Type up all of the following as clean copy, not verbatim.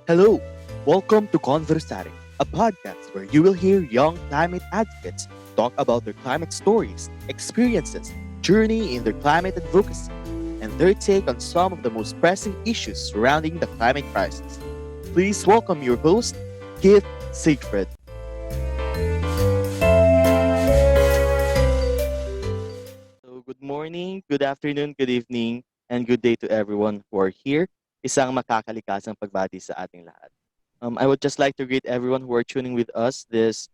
Hello, welcome to Conversari, a podcast where you will hear young climate advocates talk about their climate stories, experiences, journey in their climate advocacy, and their take on some of the most pressing issues surrounding the climate crisis. Please welcome your host, Keith Siegfried. So, good morning, good afternoon, good evening, and good day to everyone who are here. Isang makakalikasang pagbati sa ating lahat. I would just like to greet everyone who are tuning with us this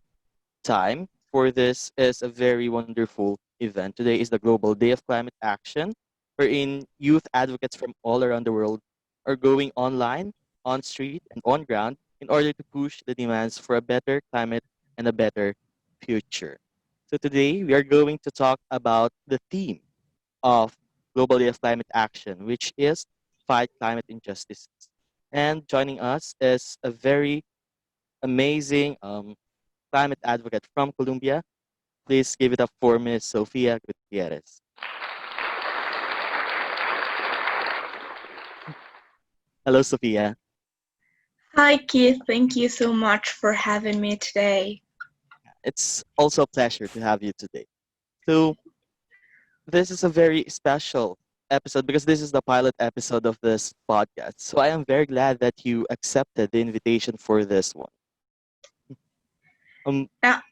time, for this is a very wonderful event. Today is the Global Day of Climate Action, wherein youth advocates from all around the world are going online, on street, and on ground in order to push the demands for a better climate and a better future. So today we are going to talk about the theme of Global Day of Climate Action, which is fight climate injustices. And joining us is a very amazing climate advocate from Colombia. Please give it up for Miss Sofia Gutierrez. Hello, Sofia. Hi, Keith. Thank you so much for having me today. It's also a pleasure to have you today. So, this is a very special episode because this is the pilot episode of this podcast. So, I am very glad that you accepted the invitation for this one. Um, Now,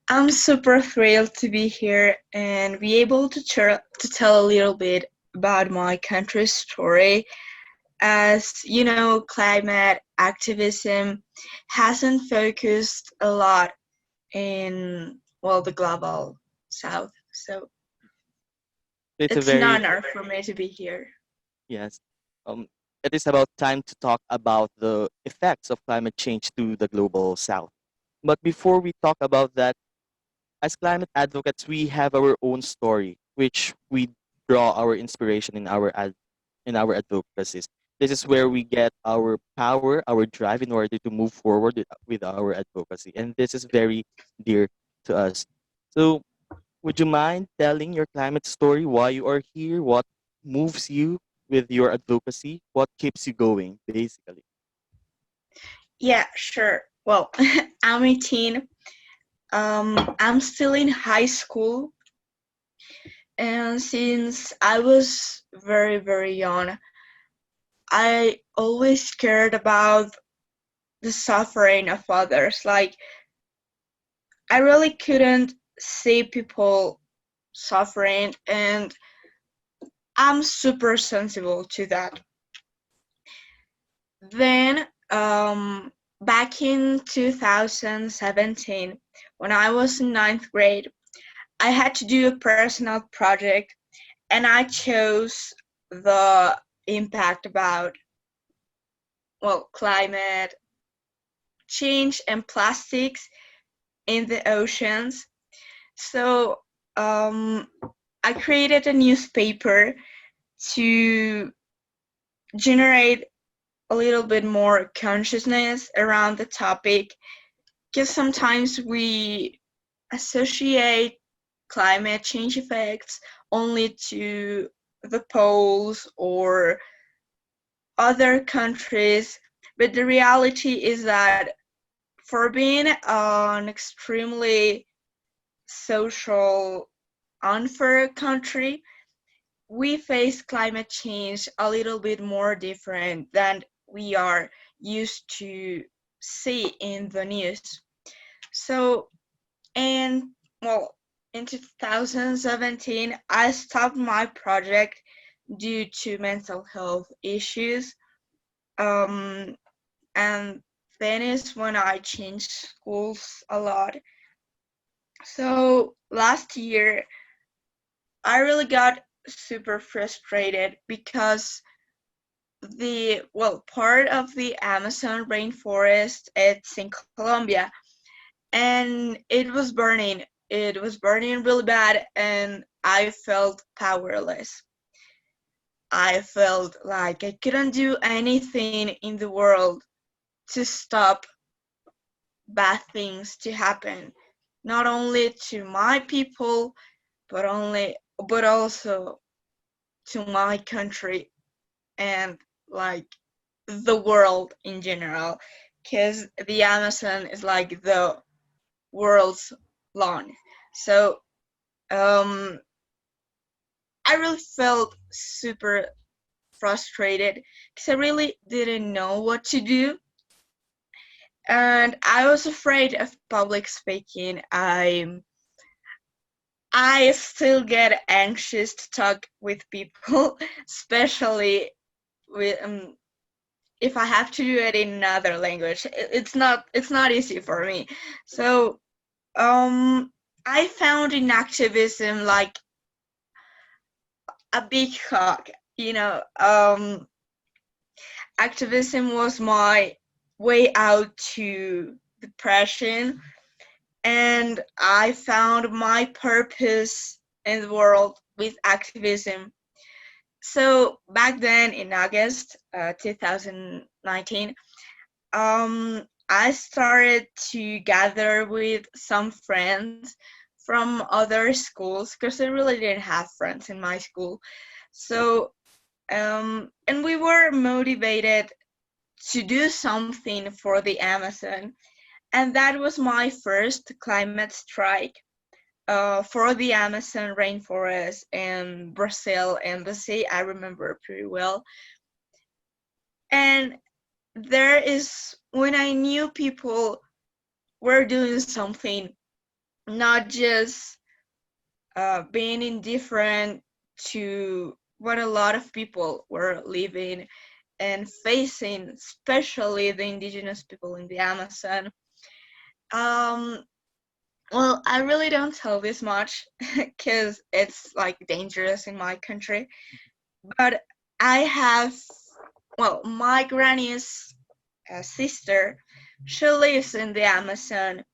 I'm super thrilled to be here and be able to tell a little bit about my country's story. As you know, climate activism hasn't focused a lot in, well, the global south. So it's a it's an very, honor for me to be here. yes, um, it is about time to talk about the effects of climate change to the global south. But before we talk about that, as climate advocates, we have our own story, which we draw our inspiration in our advocacies. This is where we get our power, our drive in order to move forward with our advocacy, and this is very dear to us. So, would you mind telling your climate story? Why you are here? What moves you with your advocacy? What keeps you going, basically? Yeah, sure. Well, I'm 18. I'm still in high school, and since I was very, very young, I always cared about the suffering of others. Like, I really couldn't see people suffering, and I'm super sensible to that. Then, back in 2017, when I was in ninth grade, I had to do a personal project, and I chose the impact about, well, climate change and plastics in the oceans. So um, I created a newspaper to generate a little bit more consciousness around the topic, because sometimes we associate climate change effects only to the poles or other countries, but the reality is that for being an extremely social unfair country, we face climate change a little bit more different than we are used to see in the news. So, and well, in 2017, I stopped my project due to mental health issues. Um, and then is when I changed schools a lot. So last year, I really got super frustrated because part of the Amazon rainforest, it's in Colombia, and it was burning really bad, and I felt powerless. I felt like I couldn't do anything in the world to stop bad things to happen, not only to my people, but also to my country, and like the world in general, because the Amazon is like the world's lawn. So um, I really felt super frustrated because I really didn't know what to do. And I was afraid of public speaking. I still get anxious to talk with people, especially with if I have to do it in another language. It's not easy for me. So I found in activism like a big hug. Activism was my way out to depression, and I found my purpose in the world with activism. So back then in August 2019, I started to gather with some friends from other schools because I really didn't have friends in my school. So, and we were motivated to do something for the Amazon. And that was my first climate strike for the Amazon rainforest in Brazil embassy. I remember pretty well. And there is when I knew people were doing something, not just being indifferent to what a lot of people were living and facing, especially the indigenous people in the Amazon. Um, well, I really don't tell this much because it's like dangerous in my country. But I have, well, my granny's sister, she lives in the Amazon,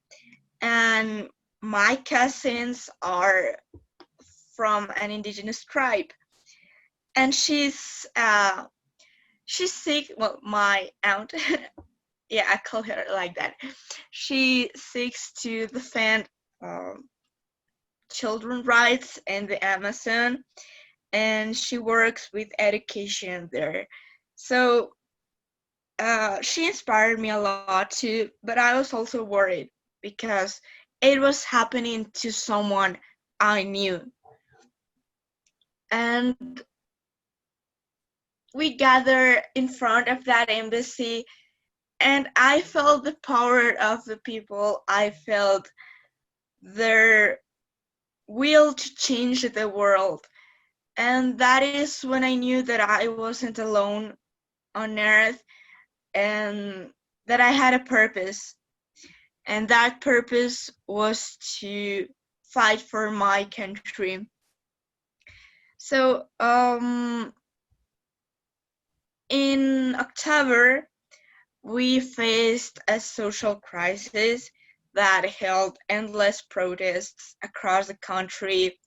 and my cousins are from an indigenous tribe, and she's sick. Well, my aunt, yeah, I call her like that. She seeks to defend um, children rights in the Amazon, and she works with education there. So she inspired me a lot too, but I was also worried because it was happening to someone I knew. And we gathered in front of that embassy, and I felt the power of the people. I felt their will to change the world. And that is when I knew that I wasn't alone on earth and that I had a purpose. And that purpose was to fight for my country. So in October, we faced a social crisis that held endless protests across the country,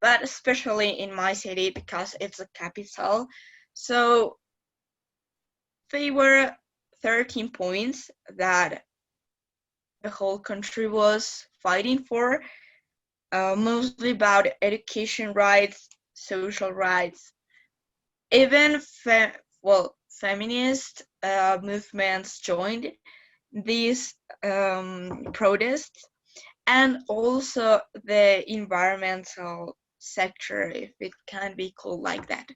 but especially in my city because it's the capital. So they were 13 points that the whole country was fighting for, mostly about education rights, social rights, even feminist movements joined these protests, and also the environmental sector, if it can be called like that.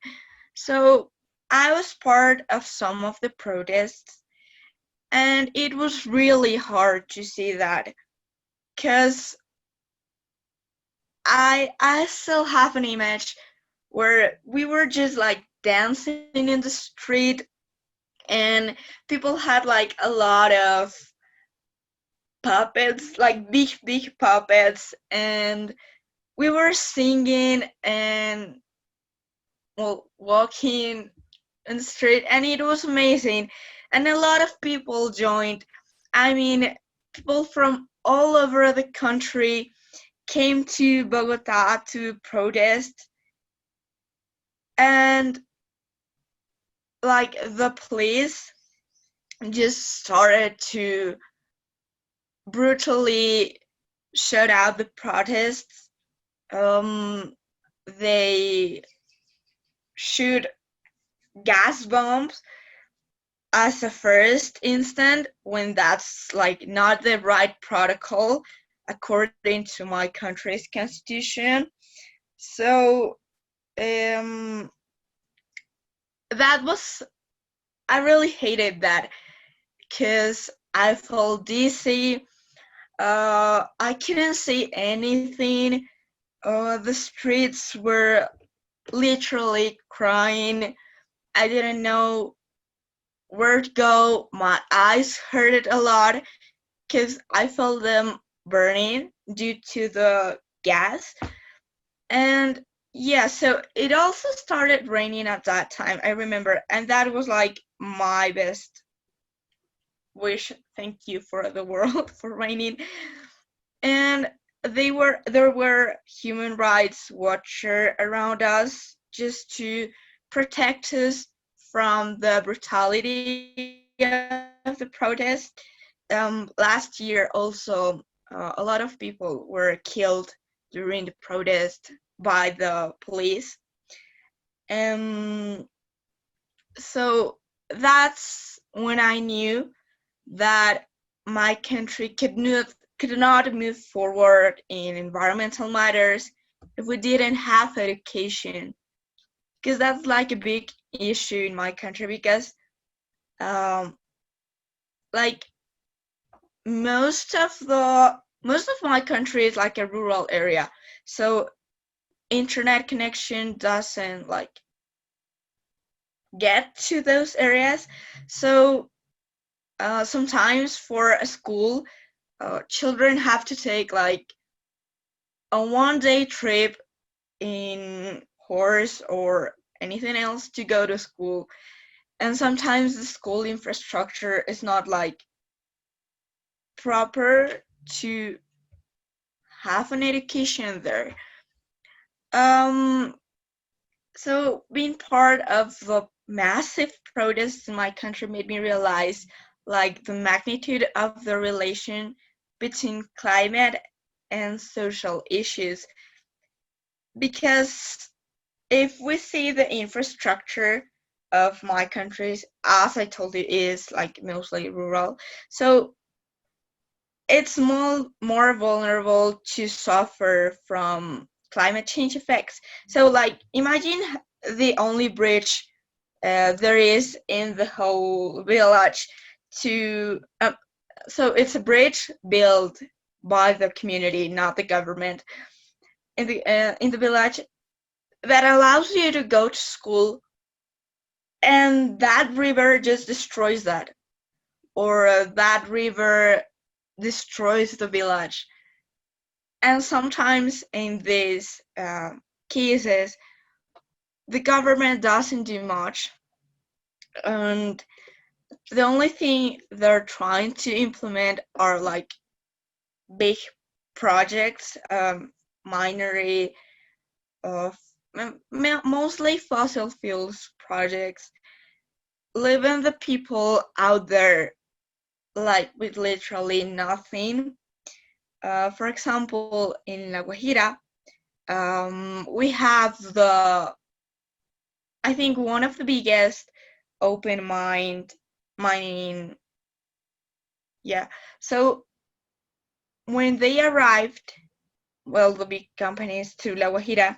So I was part of some of the protests, and it was really hard to see that because I still have an image where we were just like dancing in the street, and people had like a lot of puppets, like big puppets, and we were singing and, well, walking in the street, and it was amazing. And a lot of people joined. I mean, people from all over the country came to Bogota to protest, and like the police just started to brutally shut out the protests. They shoot gas bombs, as a first instant when that's like not the right protocol according to my country's constitution. So um, that was, I really hated that because I felt dizzy. I couldn't see anything. The streets were literally crying. I didn't know where to go. My eyes hurted a lot because I felt them burning due to the gas. And yeah, so it also started raining at that time, I remember. And that was like my best wish. Thank you for the world for raining. And there were human rights watcher around us just to protect us from the brutality of the protest. Last year also, a lot of people were killed during the protest by the police. And so that's when I knew that my country could not move forward in environmental matters if we didn't have education, because that's like a big issue in my country. Because um, like most of my country is like a rural area, so internet connection doesn't like get to those areas. So sometimes for a school, children have to take like a 1 day trip in horse or anything else to go to school. And sometimes the school infrastructure is not like proper to have an education there. Um, so being part of the massive protests in my country made me realize like the magnitude of the relation between climate and social issues. Because if we see the infrastructure of my countries, as I told you, is like mostly rural, so it's more vulnerable to suffer from climate change effects. So like imagine the only bridge there is in the whole village to so it's a bridge built by the community, not the government, in the village, that allows you to go to school, and that river just destroys that, or that river destroys the village. And sometimes in these cases, the government doesn't do much, and the only thing they're trying to implement are like big projects, minery of mostly fossil fuels projects, leaving the people out there like with literally nothing. For example, in La Guajira, we have I think one of the biggest open mining. Yeah. So when they arrived, well, the big companies to La Guajira,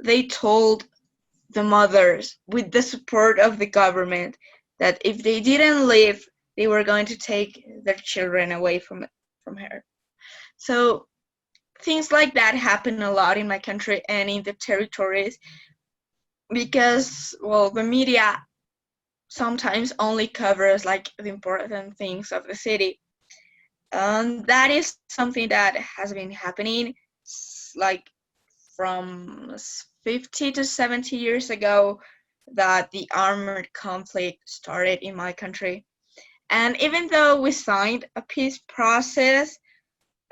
they told the mothers, with the support of the government, that if they didn't leave, they were going to take their children away from her. So things like that happen a lot in my country and in the territories because, well, the media sometimes only covers like the important things of the city. And that is something that has been happening like from 50 to 70 years ago, that the armored conflict started in my country. And even though we signed a peace process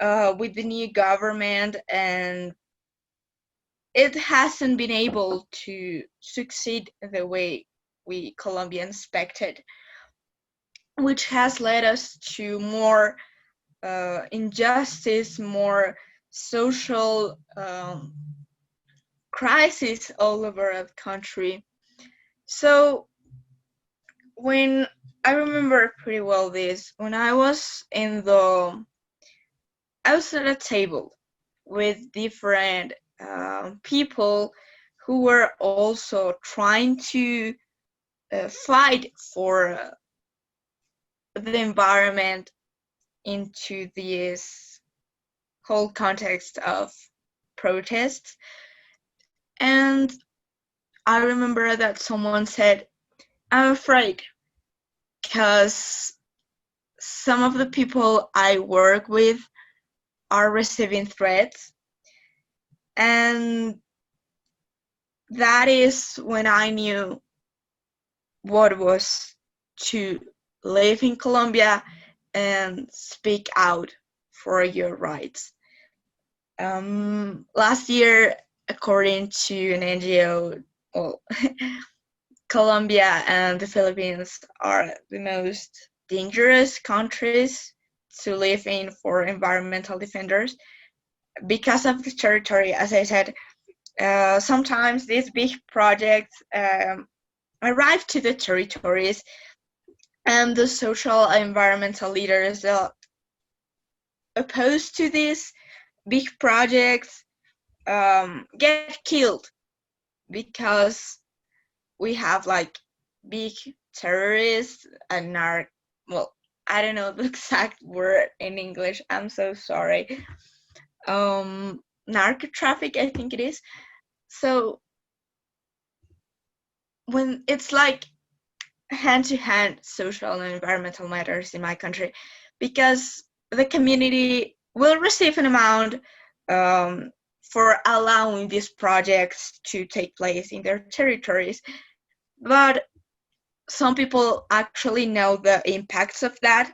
with the new government, and it hasn't been able to succeed the way we Colombians expected, which has led us to more injustice, more social crisis all over the country. So when I remember pretty well this when I was at a table with different people who were also trying to fight for the environment into this whole context of protests. And I remember that someone said, I'm afraid because some of the people I work with are receiving threats. And that is when I knew what was to live in Colombia and speak out for your rights. Last year, according to an NGO, well, Colombia and the Philippines are the most dangerous countries to live in for environmental defenders because of the territory. As I said, sometimes these big projects arrive to the territories, and the social and environmental leaders opposed to these big projects get killed because we have like big terrorists and well, I don't know the exact word in English. I'm so sorry. Narco traffic, I think it is. So when it's like hand to hand social and environmental matters in my country, because the community will receive an amount um, for allowing these projects to take place in their territories. But some people actually know the impacts of that,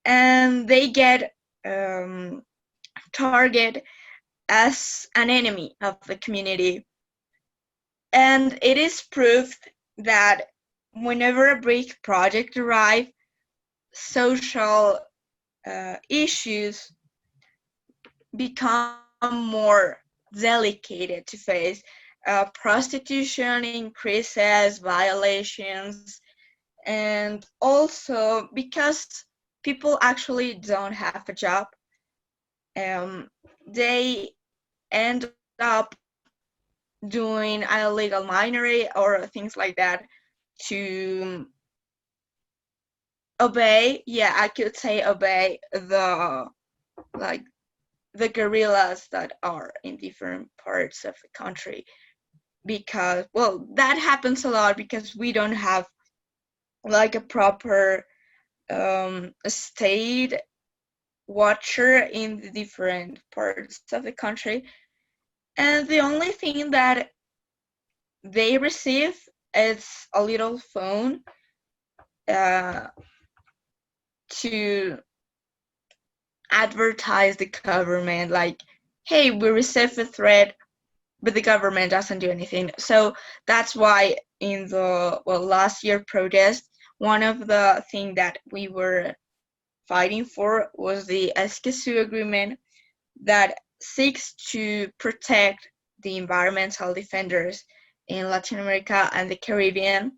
and they get um, targeted as an enemy of the community. And it is proved that whenever a big project arrives, social issues become more delicate to face. Prostitution increases, violations, and also because people actually don't have a job, um, they end up doing illegal minery or things like that to obey. Yeah, I could say obey the like the guerrillas that are in different parts of the country, because well, that happens a lot because we don't have like a proper state watcher in the different parts of the country. And the only thing that they receive is a little phone uh, to advertise the government, like, hey, we received a threat, but the government doesn't do anything. So that's why in the last year protest, one of the things that we were fighting for was the Escazú agreement that seeks to protect the environmental defenders in Latin America and the Caribbean,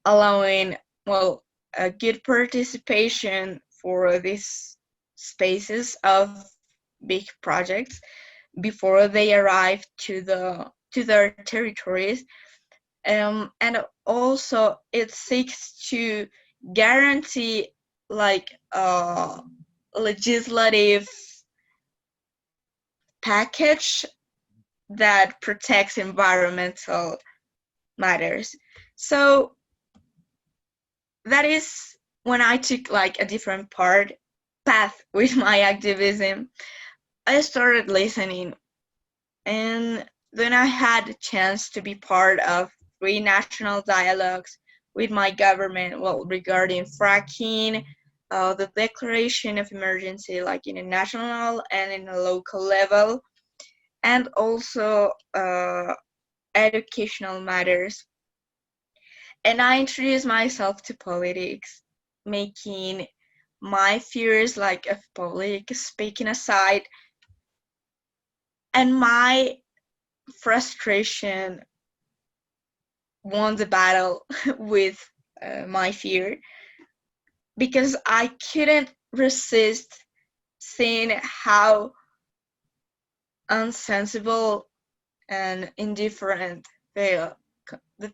allowing a good participation for these spaces of big projects before they arrive to their territories. And also it seeks to guarantee like a legislative package that protects environmental matters. So that is when I took like a different path with my activism. I started listening, and then I had a chance to be part of 3 national dialogues with my government, regarding fracking, the declaration of emergency, like in a national and in a local level, and also educational matters. And I introduced myself to politics, making my fears like of public speaking aside, and my frustration won the battle with my fear, because I couldn't resist seeing how unsensible and indifferent the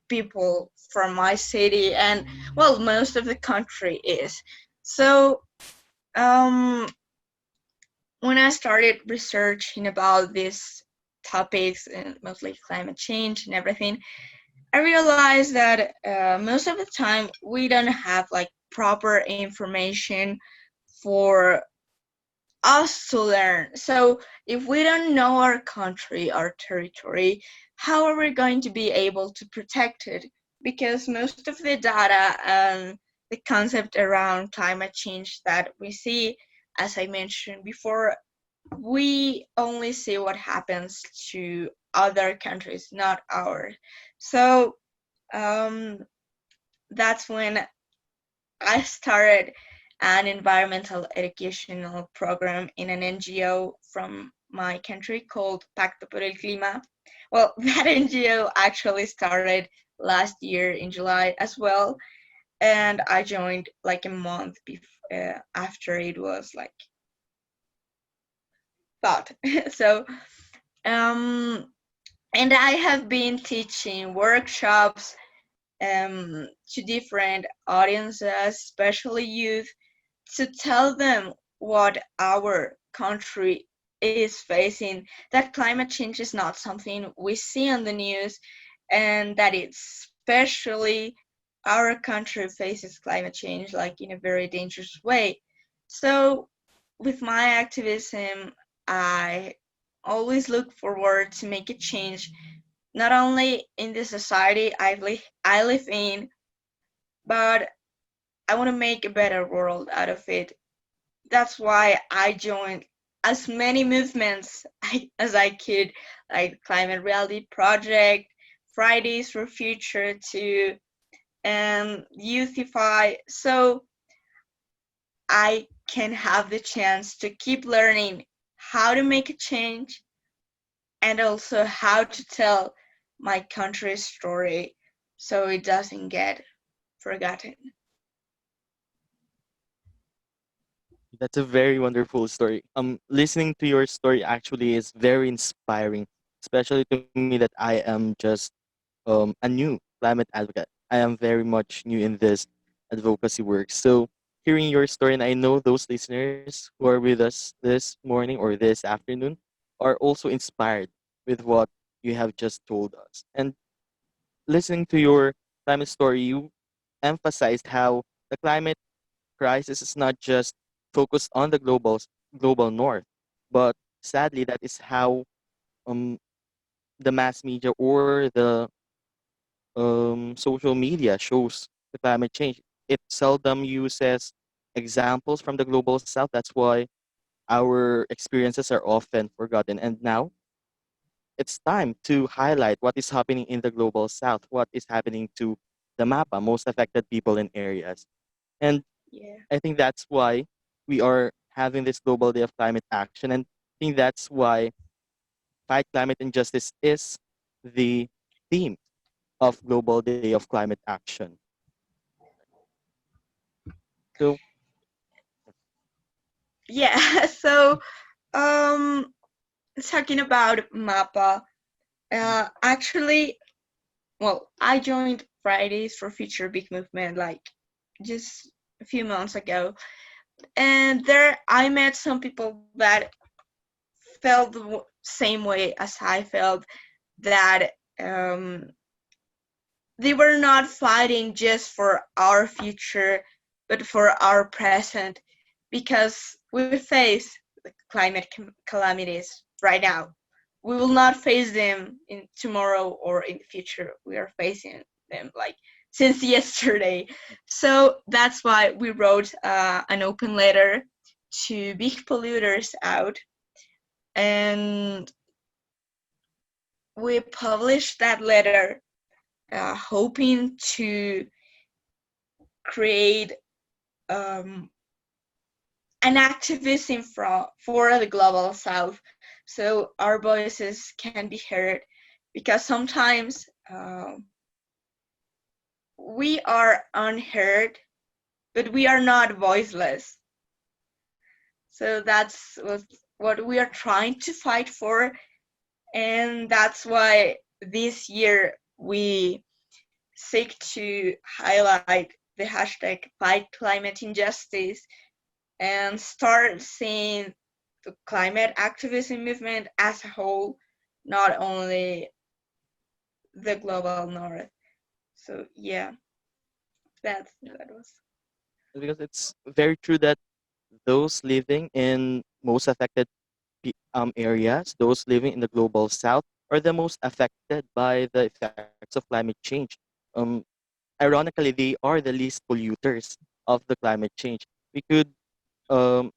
people from my city and, well, most of the country is. So um, when I started researching about these topics, and mostly climate change and everything, I realized that most of the time we don't have like proper information for us to learn. So if we don't know our country, our territory, how are we going to be able to protect it? Because most of the data and the concept around climate change that we see, as I mentioned before, we only see what happens to other countries, not ours. So um, that's when I started an environmental educational program in an NGO from my country called Pacto por el Clima. Well, that NGO actually started last year in July as well, and I joined like a month after it was like thought. So, um, and I have been teaching workshops to different audiences, especially youth, to tell them what our country is facing, that climate change is not something we see on the news, and that it's especially our country faces climate change like in a very dangerous way. So with my activism, I always look forward to make a change, not only in the society I live in, but I want to make a better world out of it. That's why I joined as many movements as I could, like Climate Reality Project, Fridays for Future, to Youthify, so I can have the chance to keep learning how to make a change and also how to tell my country's story so it doesn't get forgotten. That's a very wonderful story. Listening to your story actually is very inspiring, especially to me that I am just a new climate advocate. I am very much new in this advocacy work. So hearing your story, and I know those listeners who are with us this morning or this afternoon are also inspired with what you have just told us. And listening to your climate story, you emphasized how the climate crisis is not just focused on the global north, but sadly that is how um, the mass media or the social media shows the climate change. It seldom uses examples from the global south. That's why our experiences are often forgotten. And now it's time to highlight what is happening in the global south, what is happening to the MAPA, most affected people in areas. And Yeah. I think that's why we are having this Global Day of Climate Action. And I think that's why Fight Climate Injustice is the theme of Global Day of Climate Action. So, Yeah. So um talking about MAPA, actually, well, I joined Fridays for Future Big Movement like just a few months ago, and there I met some people that felt the same way as I felt, that um, they were not fighting just for our future, but for our present, because we face the climate calamities right now. We will not face them in tomorrow or in the future. We are facing them like since yesterday. So that's why we wrote an open letter to big polluters out, and we published that letter, hoping to create um, an activism for the global south, so our voices can be heard, because sometimes we are unheard, but we are not voiceless. So that's what we are trying to fight for, and that's why this year we seek to highlight the hashtag fight climate injustice and start seeing the climate activism movement as a whole, not only the global north. So yeah, that was. Because it's very true that those living in most affected areas, those living in the global south, are the most affected by the effects of climate change. Um, Ironically, they are the least polluters of the climate change. We could um,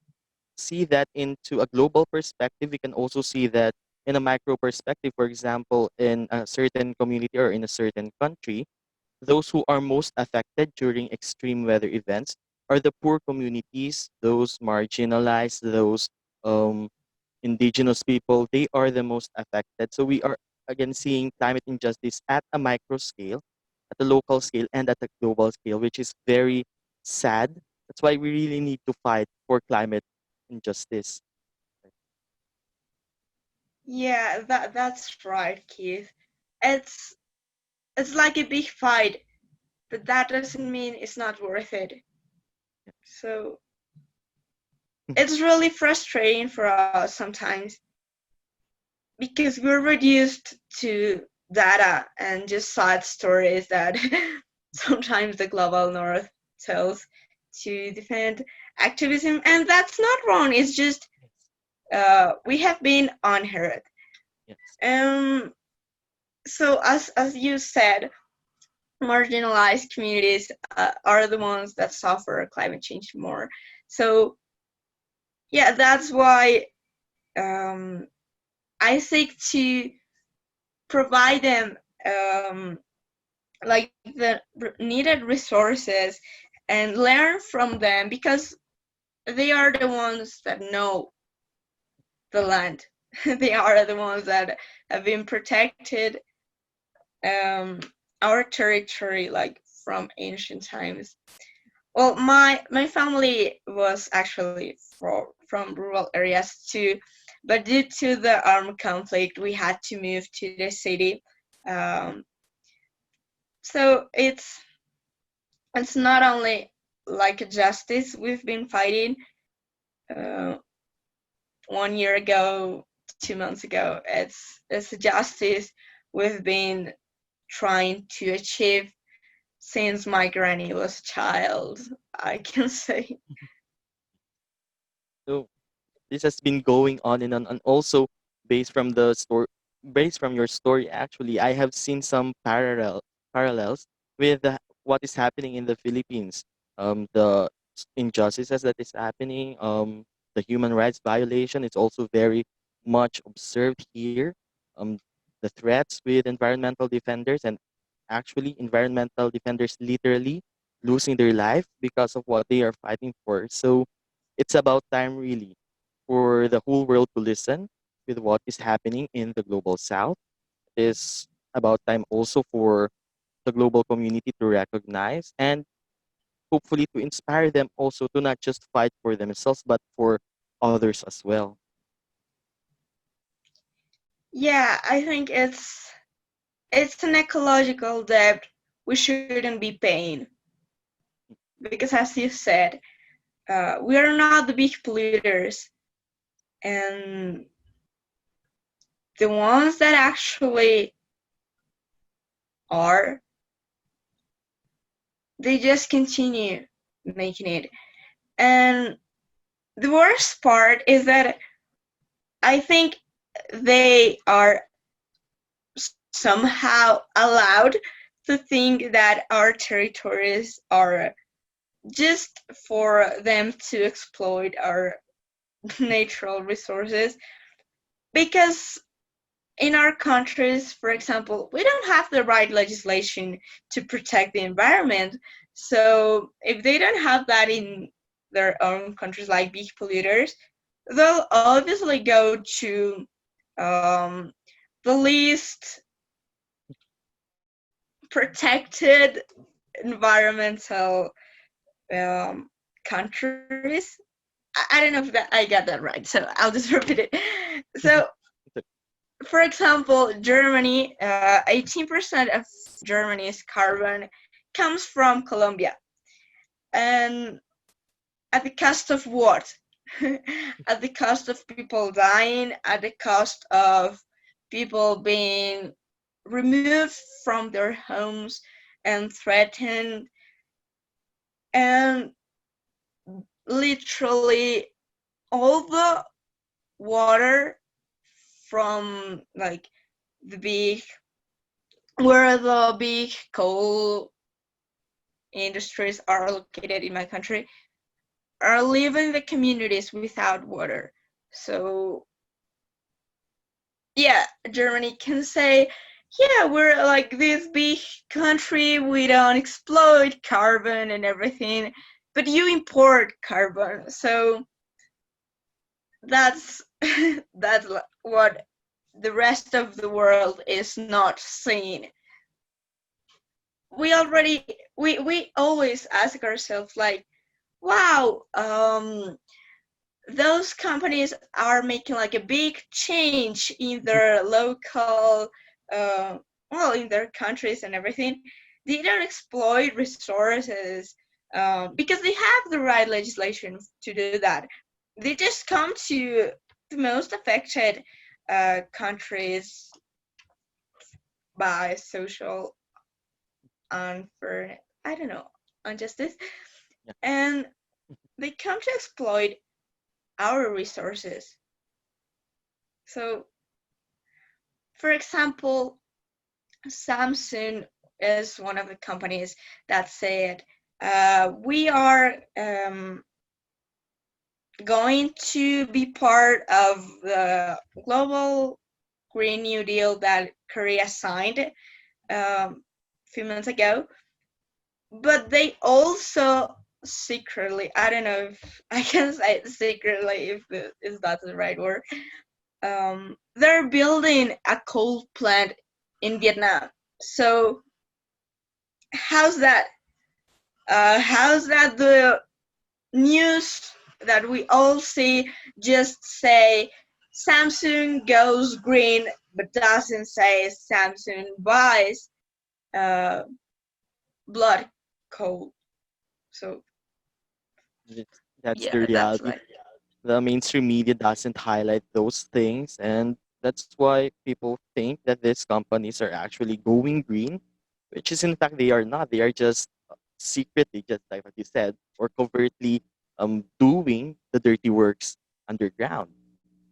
see that into a global perspective. We can also see that in a micro perspective, for example, in a certain community or in a certain country, those who are most affected during extreme weather events are the poor communities, those marginalized, those um, indigenous people. They are the most affected. So we are again seeing climate injustice at a micro scale, at the local scale, and at the global scale, which is very sad. That's why we really need to fight for climate injustice. Yeah, that's right, Keith. It's it's like a big fight, but that doesn't mean it's not worth it. So it's really frustrating for us sometimes because we're reduced to data and just sad stories that sometimes the global north tells to defend activism, and that's not wrong. It's just we have been unheard. Yes. Um, so as you said, marginalized communities are the ones that suffer climate change more. So yeah, that's why um, I seek to provide them like the needed resources and learn from them because they are the ones that know the land. They are the ones that have been protected um, our territory like from ancient times. Well, my family was actually from rural areas too, but due to the armed conflict, we had to move to the city. Um, so it's not only like a justice we've been fighting. Uh, 1 year ago, 2 months ago, it's a justice we've been trying to achieve since my granny was a child. I can say. So this has been going on and also based from the story, based from your story, actually I have seen some parallels with what is happening in the Philippines. The injustices that is happening, the human rights violation is also very much observed here. um, the threats with environmental defenders, and actually environmental defenders literally losing their life because of what they are fighting for. So it's about time really for the whole world to listen with what is happening in the global south. It is about time also for the global community to recognize and hopefully to inspire them also to not just fight for themselves but for others as well. Yeah, I think it's an ecological debt we shouldn't be paying because, as you said, we are not the big polluters, and the ones that actually are, they just continue making it. And the worst part is that I think they are somehow allowed to think that our territories are just for them to exploit our natural resources because in our countries, for example, we don't have the right legislation to protect the environment. So if they don't have that in their own countries, like big polluters, they'll obviously go to um, the least protected environmental um, countries. I don't know if that I got that right, so I'll just repeat it. So, for example, Germany, 18% of Germany's carbon comes from Colombia, and at the cost of what? At the cost of people dying, at the cost of people being removed from their homes and threatened, and literally all the water from like the big where the big coal industries are located in my country are leaving the communities without water. So yeah, Germany can say, yeah, we're like this big country, we don't exploit carbon and everything, but you import carbon. So that's that's what the rest of the world is not seeing. We always ask ourselves like, wow, those companies are making like a big change in their local, uh, well, in their countries and everything. They don't exploit resources because they have the right legislation to do that. They just come to the most affected countries by social unfair, I don't know, injustice, Yeah. and they come to exploit our resources. So, for example, Samsung is one of the companies that said, we are going to be part of the global Green New Deal that Korea signed a few months ago. But they also secretly, I don't know if I can say secretly if that's the right word, they're building a coal plant in Vietnam. So how's that? How's that the news that we all see just say Samsung goes green, but doesn't say Samsung buys uh, blood coal. So That's yeah, the that's reality. right. The mainstream media doesn't highlight those things, and that's why people think that these companies are actually going green, which is in fact they are not. They are just secretly, just like what you said, or covertly doing the dirty works underground.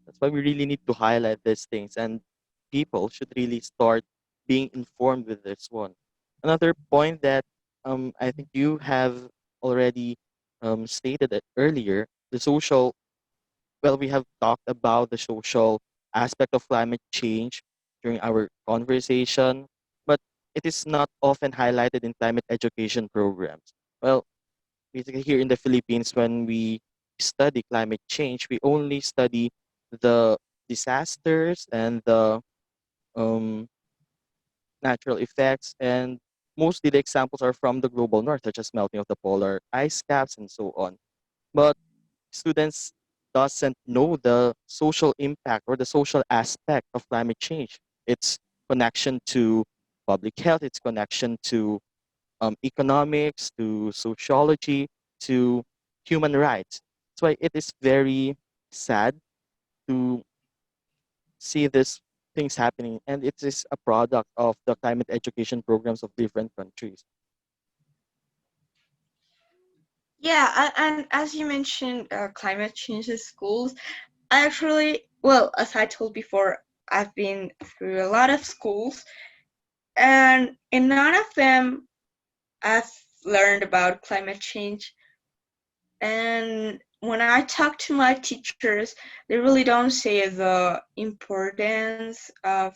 That's why we really need to highlight these things, and people should really start being informed with this one. Another point that I think you have already stated it earlier, the social, well, we have talked about the social aspect of climate change during our conversation, but it is not often highlighted in climate education programs. Well, basically here in the Philippines, when we study climate change, we only study the disasters and the um, natural effects, and mostly the examples are from the global north, such as melting of the polar ice caps and so on. But students doesn't know the social impact or the social aspect of climate change. Its connection to public health, its connection to economics, to sociology, to human rights. That's why it is very sad to see these things happening, and it is a product of the climate education programs of different countries. Yeah, and as you mentioned, climate change in schools. I actually, well, as I told before, I've been through a lot of schools, and in none of them I've learned about climate change. And when I talk to my teachers, they really don't say the importance of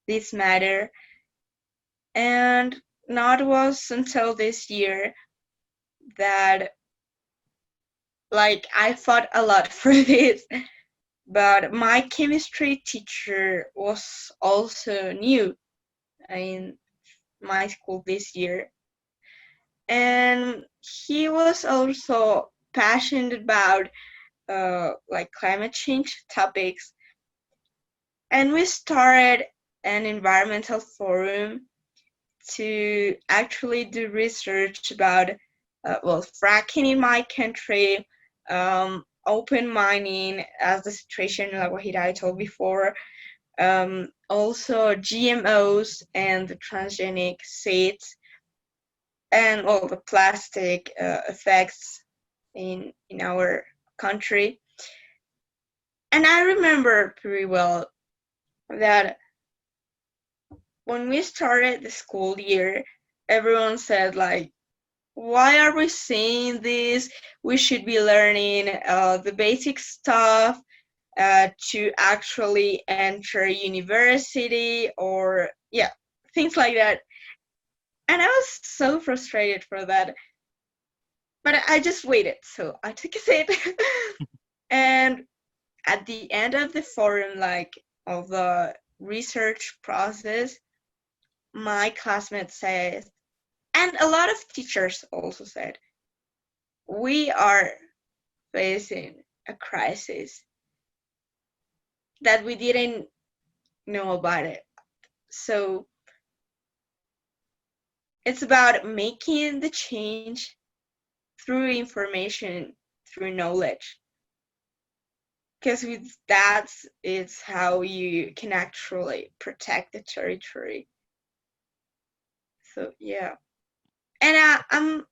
this matter. And not was until this year that like I fought a lot for this. But my chemistry teacher was also new in my school this year. and he was also passionate about like climate change topics. And we started an environmental forum to actually do research about well, fracking in my country, open mining as the situation like what I told before, also GMOs and the transgenic seeds, and all the plastic effects in our country. And I remember pretty well that when we started the school year, everyone said like, why are we saying this? We should be learning the basic stuff to actually enter university, or yeah, things like that. And I was so frustrated for that. But I just waited, so I took a seat. And at the end of the forum, like of the research process, my classmate said, and a lot of teachers also said, we are facing a crisis that we didn't know about it. So it's about making the change through information, through knowledge. Because with that, it's how you can actually protect the territory. So yeah, and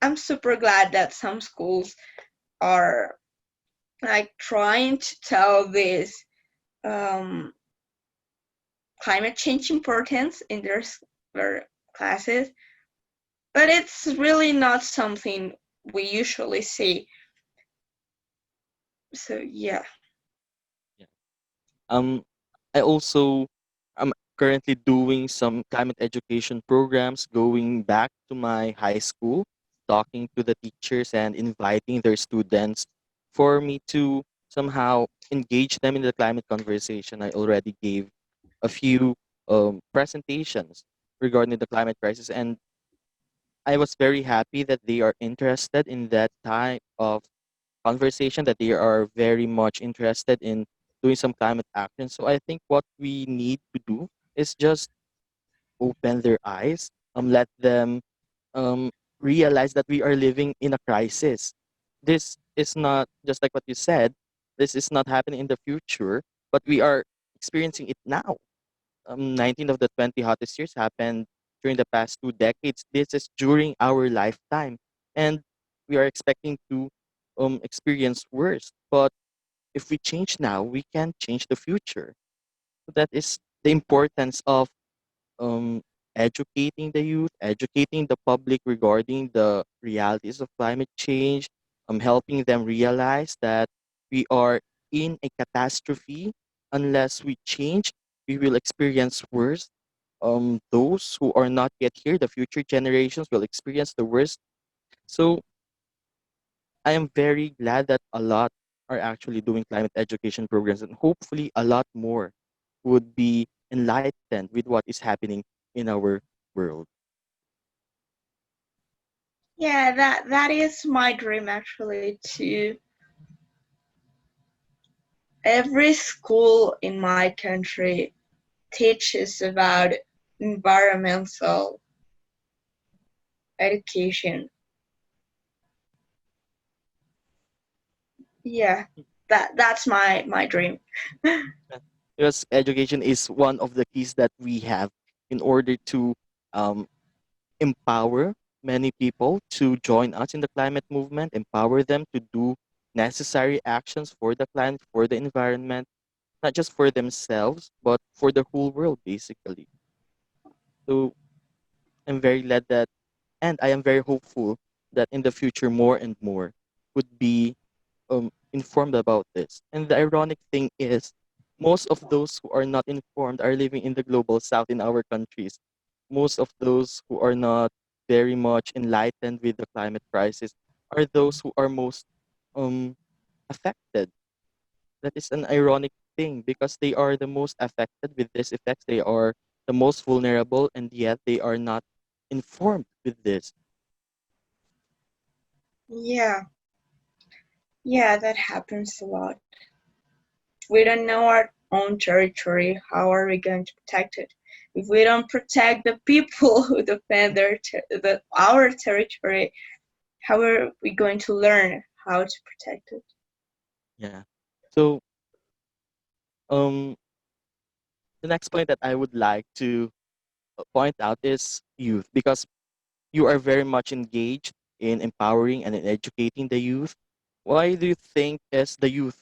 I'm super glad that some schools are like trying to tell this um, climate change importance in their classes, but it's really not something we usually see. So yeah. Yeah. I also am currently doing some climate education programs, going back to my high school, talking to the teachers and inviting their students for me to somehow engage them in the climate conversation. I already gave a few presentations regarding the climate crisis, and I was very happy that they are interested in that type of conversation, that they are very much interested in doing some climate action. So I think what we need to do is just open their eyes, let them um, realize that we are living in a crisis. This is not just like what you said. This is not happening in the future, but we are experiencing it now. 19 of the 20 hottest years happened during the past 2 decades. This is during our lifetime, and we are expecting to experience worse. But if we change now, we can change the future. So that is the importance of um, educating the youth, educating the public regarding the realities of climate change, helping them realize that we are in a catastrophe. Unless we change, we will experience worse. Those who are not yet here, the future generations, will experience the worst. So I am very glad that a lot are actually doing climate education programs, and hopefully a lot more would be enlightened with what is happening in our world. Yeah, that is my dream actually, to every school in my country teaches about environmental education. Yeah, that's my dream. Uh, Because education is one of the keys that we have in order to um, empower many people to join us in the climate movement, empower them to do necessary actions for the climate, for the environment, not just for themselves, but for the whole world, basically. So I'm very glad that, and I am very hopeful that in the future, more and more would be informed about this. And the ironic thing is, most of those who are not informed are living in the global south in our countries. Most of those who are not very much enlightened with the climate crisis are those who are most um, affected. That is an ironic thing because they are the most affected with these effects. They are the most vulnerable, and yet they are not informed with this. Yeah, yeah, that happens a lot. If we don't know our own territory, how are we going to protect it? If we don't protect the people who defend our territory, how are we going to learn how to protect it? Yeah. So um, the next point that I would like to point out is youth, because you are very much engaged in empowering and in educating the youth. Why do you think is the youth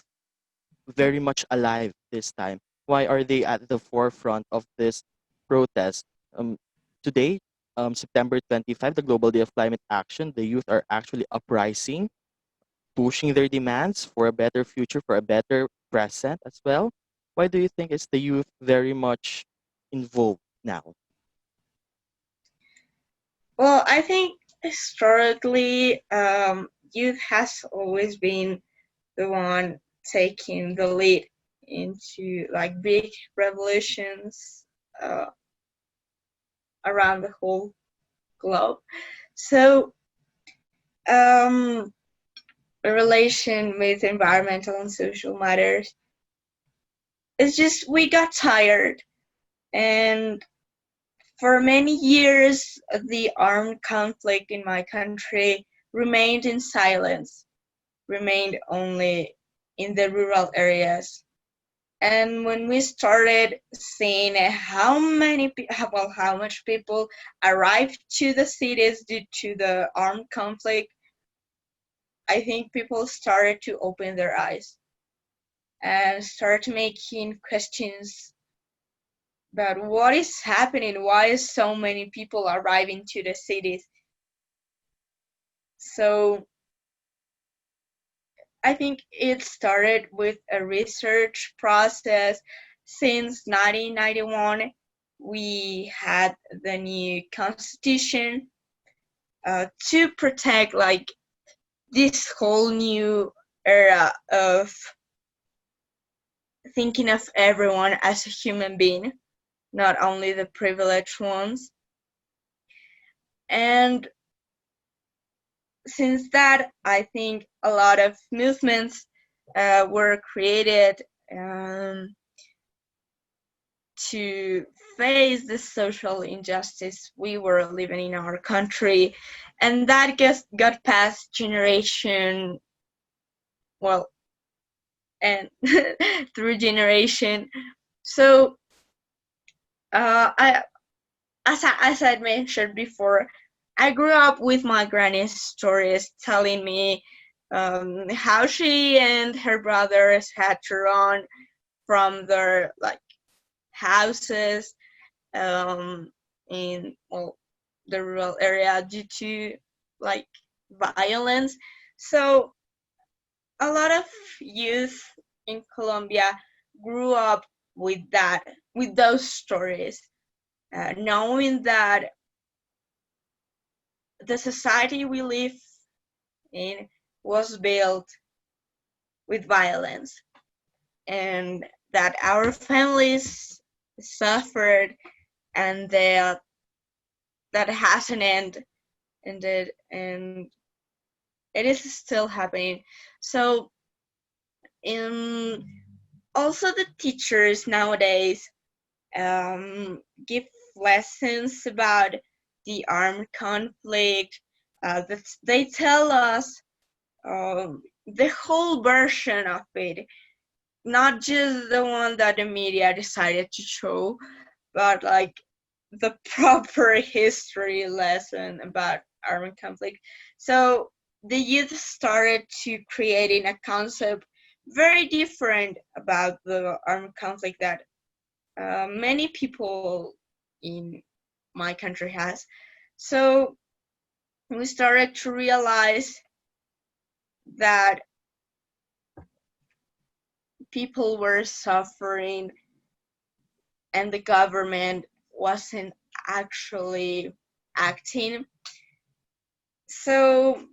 very much alive this time? Why are they at the forefront of this protest? Um, Today, September 25, the Global Day of Climate Action, the youth are actually uprising, pushing their demands for a better future, for a better present as well. Why do you think is the youth very much involved now? Well, I think historically, youth has always been the one taking the lead into like big revolutions uh, around the whole globe. So, um, a relation with environmental and social matters. It's just we got tired, and for many years, the armed conflict in my country remained in silence, remained only in the rural areas. And when we started seeing how much people arrived to the cities due to the armed conflict, I think people started to open their eyes and start making questions about what is happening, why is so many people arriving to the cities. So I think it started with a research process. Since 1991, we had the new constitution to protect like this whole new era of thinking of everyone as a human being, not only the privileged ones. And since that, I think a lot of movements were created to face the social injustice we were living in our country, and that got passed generation, well, and through generation. So I as I mentioned before, I grew up with my granny's stories telling me how she and her brothers had to run from their like houses in the rural area due to like violence. So a lot of youth in Colombia grew up with those stories, knowing that the society we live in was built with violence, and that our families suffered, and that hasn't ended, and it is still happening. So in also the teachers nowadays give lessons about the armed conflict. That they tell us the whole version of it, not just the one that the media decided to show, but like the proper history lesson about armed conflict. So the youth started to creating a concept very different about the armed conflict that many people in my country has. So we started to realize that people were suffering and the government wasn't actually acting. So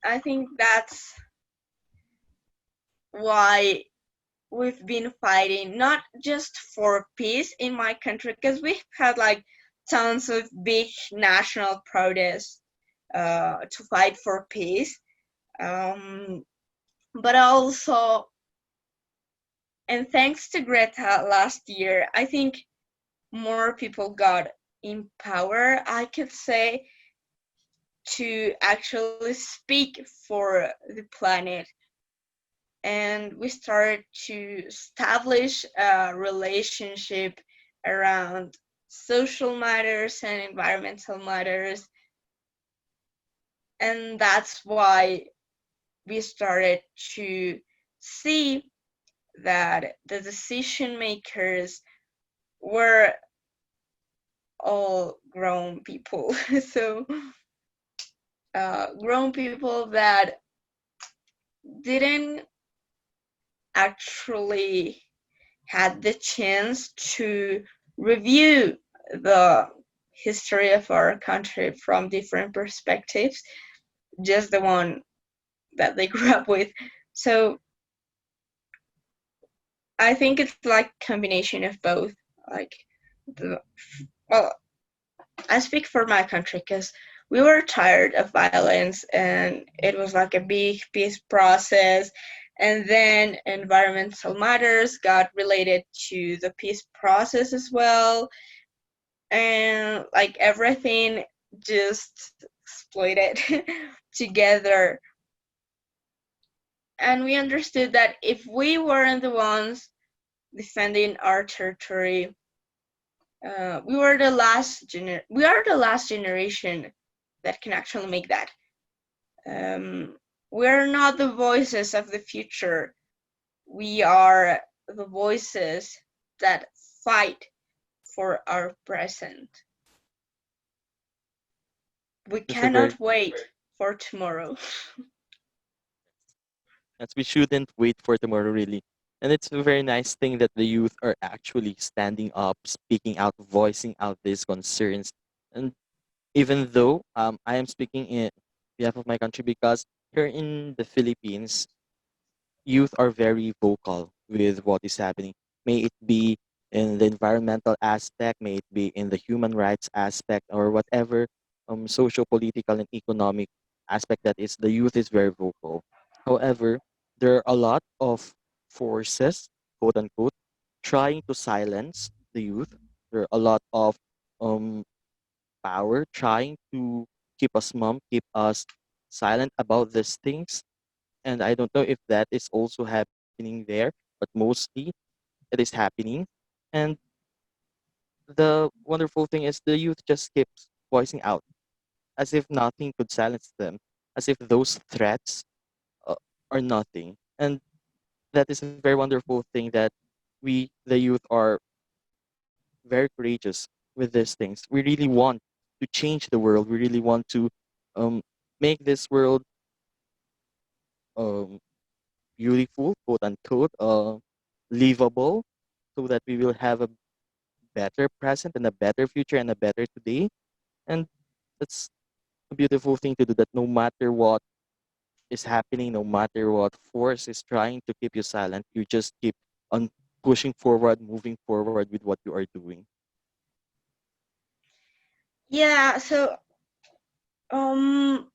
I think that's why we've been fighting not just for peace in my country, because we've had like tons of big national protests to fight for peace. Um, but also, and thanks to Greta last year, I think more people got in power, I could say, to actually speak for the planet. And we started to establish a relationship around social matters and environmental matters. And that's why we started to see that the decision makers were all grown people. So, grown people that didn't actually had the chance to review the history of our country from different perspectives, just the one that they grew up with. So I think it's like combination of both. Like the well, I speak for my country because we were tired of violence and it was like a big peace process. And then environmental matters got related to the peace process as well. And like everything just exploded together. And we understood that if we weren't the ones defending our territory, we are the last generation that can actually make that. We're not the voices of the future. We are the voices that fight for our present. We That's a very cannot wait for tomorrow. Yes, we shouldn't wait for tomorrow, really. And it's a very nice thing that the youth are actually standing up, speaking out, voicing out these concerns. And even though I am speaking in behalf of my country, because here in the Philippines, youth are very vocal with what is happening. May it be in the environmental aspect, may it be in the human rights aspect, or whatever social, political, and economic aspect that is, the youth is very vocal. However, there are a lot of forces, quote unquote, trying to silence the youth. There are a lot of um, power trying to keep us mum, keep us silent about these things, and I don't know if that is also happening there, but mostly it is happening. And the wonderful thing is the youth just keeps voicing out as if nothing could silence them, as if those threats uh, are nothing. And that is a very wonderful thing that we, the youth, are very courageous with these things. We really want to change the world. We really want to um, make this world um, beautiful, quote unquote, livable, so that we will have a better present and a better future and a better today. And that's a beautiful thing to do, that no matter what is happening, no matter what force is trying to keep you silent, you just keep on pushing forward, moving forward with what you are doing. Yeah, so um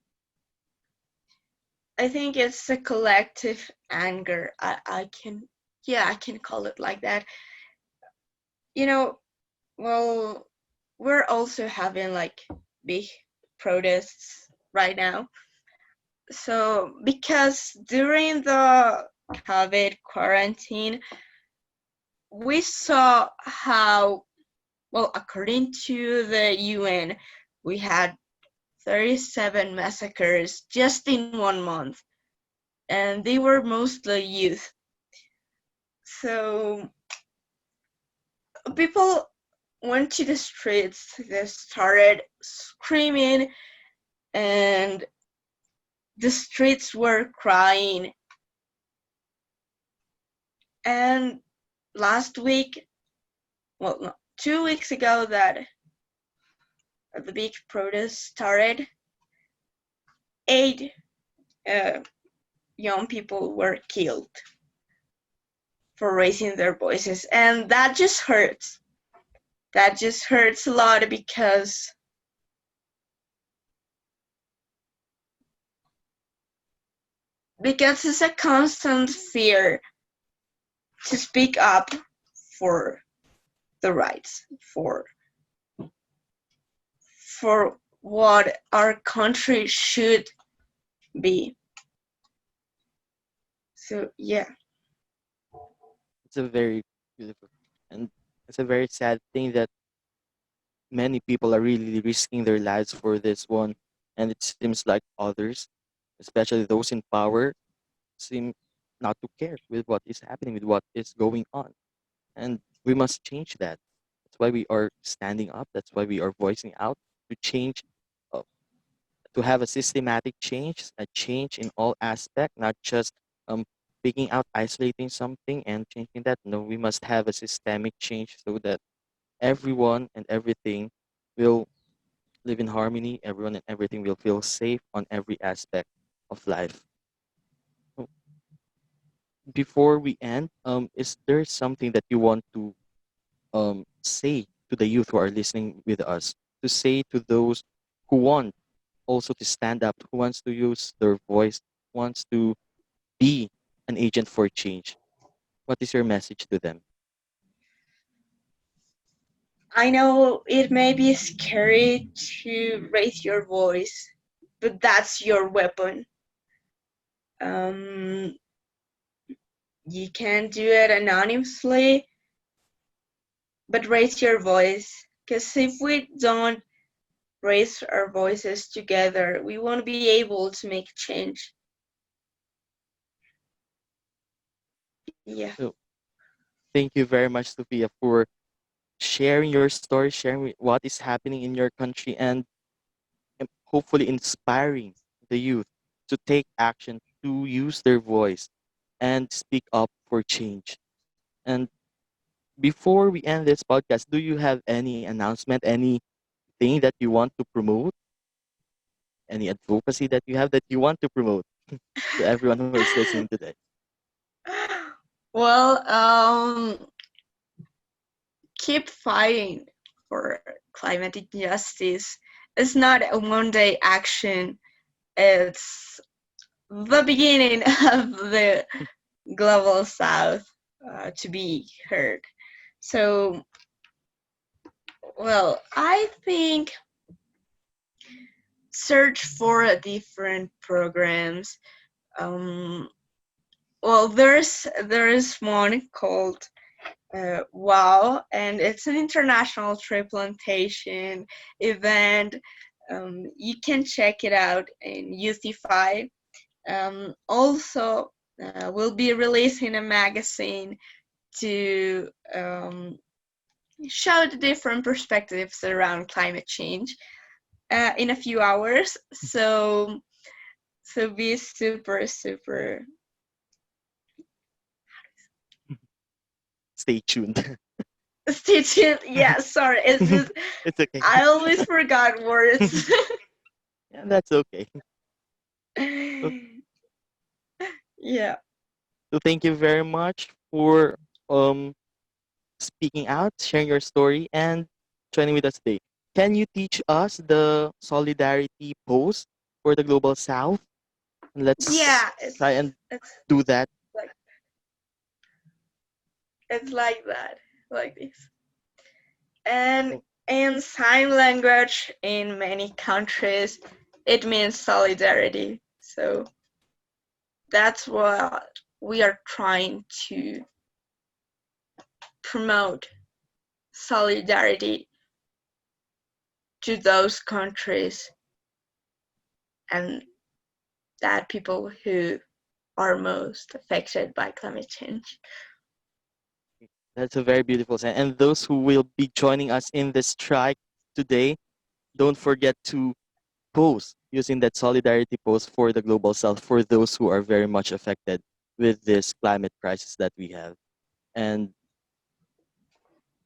I think it's a collective anger. I can, yeah, I can call it like that. You know, well, we're also having like big protests right now. So because during the COVID quarantine, we saw how, well, according to the UN, we had 37 massacres just in 1 month, and they were mostly youth. So people went to the streets, they started screaming, and the streets were crying. And last week, well, no, 2 weeks ago, that the big protest started, 8 young people were killed for raising their voices. And that just hurts. That just hurts a lot because because it's a constant fear to speak up for the rights, for what our country should be. So yeah. It's a very beautiful, and it's a very sad thing that many people are really risking their lives for this one, and it seems like others, especially those in power, seem not to care with what is happening, with what is going on. And we must change that. That's why we are standing up. That's why we are voicing out to change, uh, to have a systematic change, a change in all aspect, not just um, picking out, isolating something and changing that. No, we must have a systemic change so that everyone and everything will live in harmony. Everyone and everything will feel safe on every aspect of life. So before we end, is there something that you want to say to the youth who are listening with us, to say to those who want also to stand up, who wants to use their voice, wants to be an agent for change? What is your message to them? I know it may be scary to raise your voice, but that's your weapon. Um, you can do it anonymously, but raise your voice. Because if we don't raise our voices together, we won't be able to make change. Yeah. So thank you very much, Sophia, for sharing your story, sharing what is happening in your country, and hopefully inspiring the youth to take action, to use their voice, and speak up for change. And before we end this podcast, do you have any announcement, anything that you want to promote, any advocacy that you have that you want to promote to everyone who is listening today? Well, keep fighting for climate justice. It's not a one day action, it's the beginning of the global south to be heard. So, well, I think search for different programs. Um, well, there's one called Wow, and it's an international tree plantation event. You can check it out in UCFI. Also, we'll be releasing a magazine to show the different perspectives around climate change in a few hours. So be super Stay tuned. stay tuned. Yeah, sorry, it's just It's okay. I always forgot words. Yeah, that's okay. So, Yeah. so thank you very much for um speaking out, sharing your story, and joining with us today. Can you teach us the solidarity pose for the Global South? Let's Yeah, try and it's do that. like it's like that, like this. And Oh, in sign language in many countries, it means solidarity. So that's what we are trying to promote solidarity to those countries and that people who are most affected by climate change. that's a very beautiful sign. And those who will be joining us in the strike today, don't forget to pose using that solidarity pose for the Global South for those who are very much affected with this climate crisis that we have. And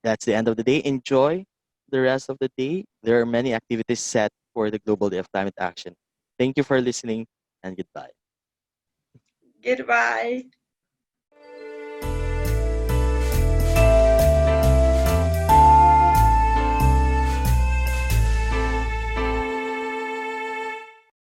that's the end of the day. Enjoy the rest of the day. There are many activities set for the Global Day of Climate Action. Thank you for listening and goodbye. Goodbye.